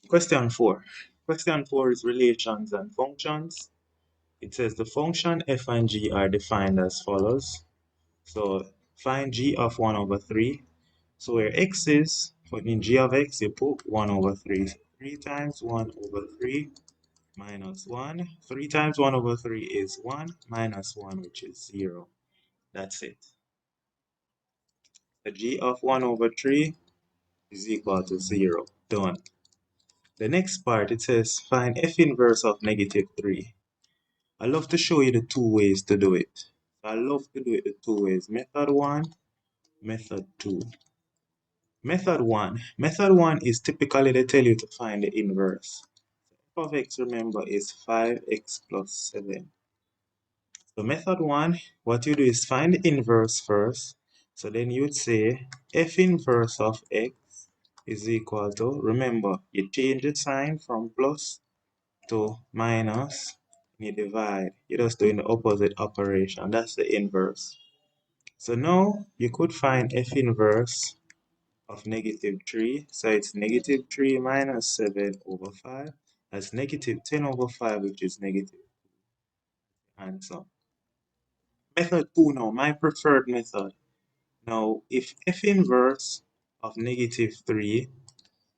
Question 4. Question 4 is relations and functions. It says the function f and g are defined as follows. So find g of 1 over 3. So where x is, in g of x, you put 1 over 3. So 3 times 1 over 3 minus 1. 3 times 1 over 3 is 1 minus 1, which is 0. That's it. The g of 1 over 3 is equal to 0. Done. The next part, it says find f inverse of negative 3. I love to show you the two ways to do it. I love to do it the two ways. Method 1, method 2. Method 1 is typically they tell you to find the inverse. F of x, remember, is 5x plus 7. So method 1, what you do is find the inverse first. So then you would say f inverse of x is equal to, remember, you change the sign from plus to minus, you divide. You're just doing the opposite operation. That's the inverse. So now you could find f inverse of negative 3. So it's negative 3 minus 7 over 5. That's negative 10 over 5, which is negative answer. Method 2 now, my preferred method. Now, if f inverse of negative 3,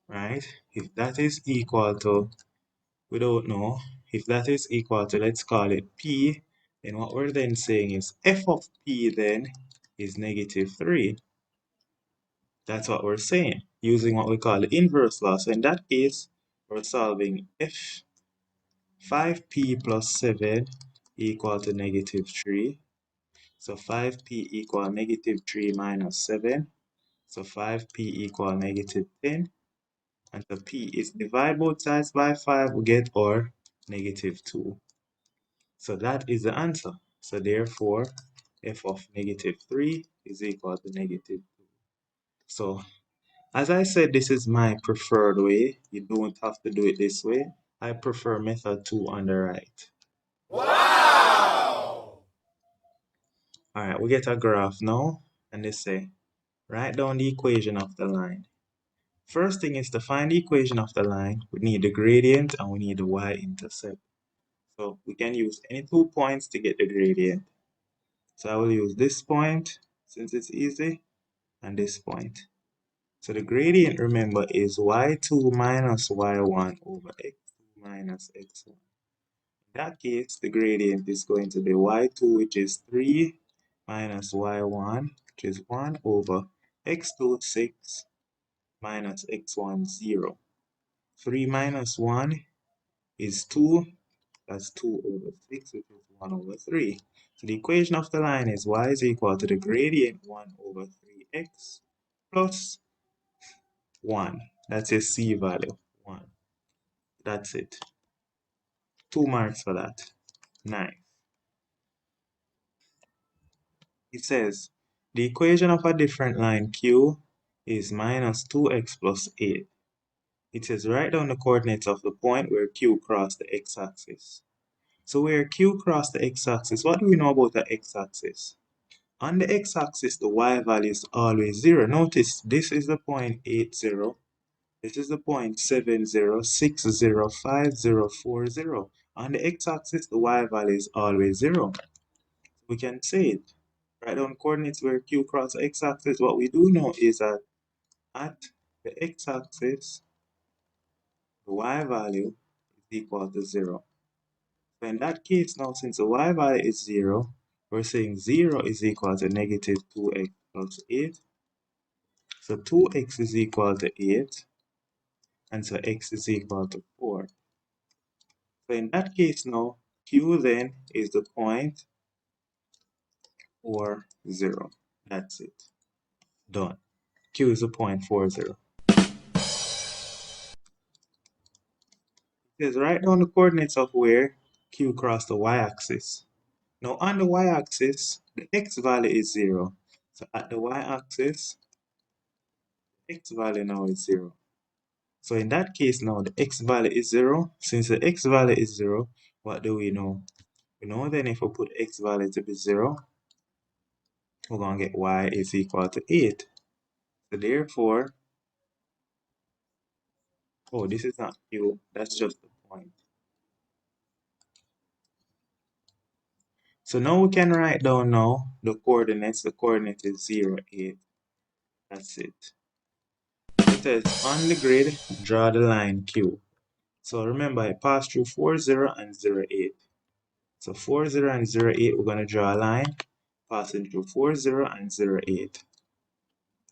right, if that is equal to, we don't know, if that is equal to, let's call it p, then what we're then saying is f of p then is negative 3. That's what we're saying, using what we call the inverse law. So in that case, we're solving f 5p plus 7 equal to negative 3. So 5p equal negative 3 minus 7. So 5p equal negative 10. And so p is divide both sides by 5, we get our negative 2. So that is the answer. So therefore, f of negative 3 is equal to negative 2. So as I said, this is my preferred way. You don't have to do it this way. I prefer method 2 on the right. Wow! Alright, we get a graph now, and they say, write down the equation of the line. First thing is to find the equation of the line, we need the gradient and we need the y-intercept. So we can use any 2 points to get the gradient. So I will use this point, since it's easy, and this point. So the gradient, remember, is y2 minus y1 over x2 minus x1. In that case, the gradient is going to be y2, which is 3, minus y1, which is 1 over x2, 6, minus x1, 0. 3 minus 1 is 2, that's 2 over 6, which is 1 over 3. So the equation of the line is y is equal to the gradient 1 over 3x plus 1. That's your c value, 1. That's it. 2 marks for that. Nice. It says the equation of a different line q is minus 2x plus 8. It says write down the coordinates of the point where q crossed the x-axis. So where q crossed the x-axis, what do we know about the x-axis? On the x-axis, the y value is always 0. Notice this is the point 80. This is the point 70, 60, 50, 40. On the x-axis, the y value is always 0. We can say it. Write down coordinates where q crosses the x-axis. What we do know is that at the x-axis, the y value is equal to 0. So in that case now, since the y value is 0, we're saying 0 is equal to negative 2x plus 8. So 2x is equal to 8, and so x is equal to 4. So in that case now, q then is the point 4, 0. That's it. Done. Q is the point 4, 0. It says write down the coordinates of where q crossed the y-axis. Now on the y-axis, the x value is 0. So at the y-axis, x value now is 0. So in that case now, the x value is 0. Since the x value is 0, what do we know? We know then if we put x value to be 0, we're going to get y is equal to 8. So therefore, oh, this is not q, that's just the point. So now we can write down now the coordinates. The coordinate is 0, 8. That's it. It says on the grid, draw the line Q. So remember, I passed through 4, 0, and 0, 8. So 4, 0, and 0, 8, we're going to draw a line passing through 4, 0, and 0, 8.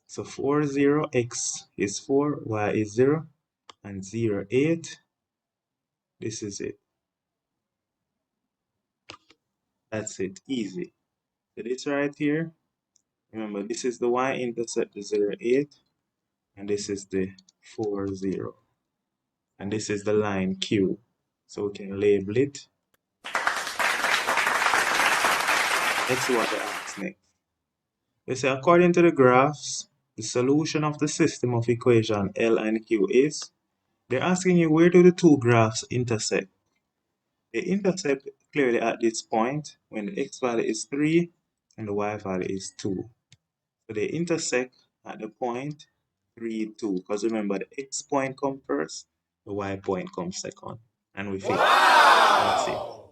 So 4, 0, x is 4, y is 0, and 0, 8. This is it. That's it. Easy. So this right here, remember, this is the y-intercept, the 0, 8, and this is the 4, 0. And this is the line Q. So we can label it. Let's see what they ask next. They say, according to the graphs, the solution of the system of equation L and Q is, they're asking you where do the two graphs intersect. They intersect clearly at this point when the x value is 3 and the y value is 2. So they intersect at the point 3, 2. Because remember, the x point comes first, the y point comes second. And we fix. That's it.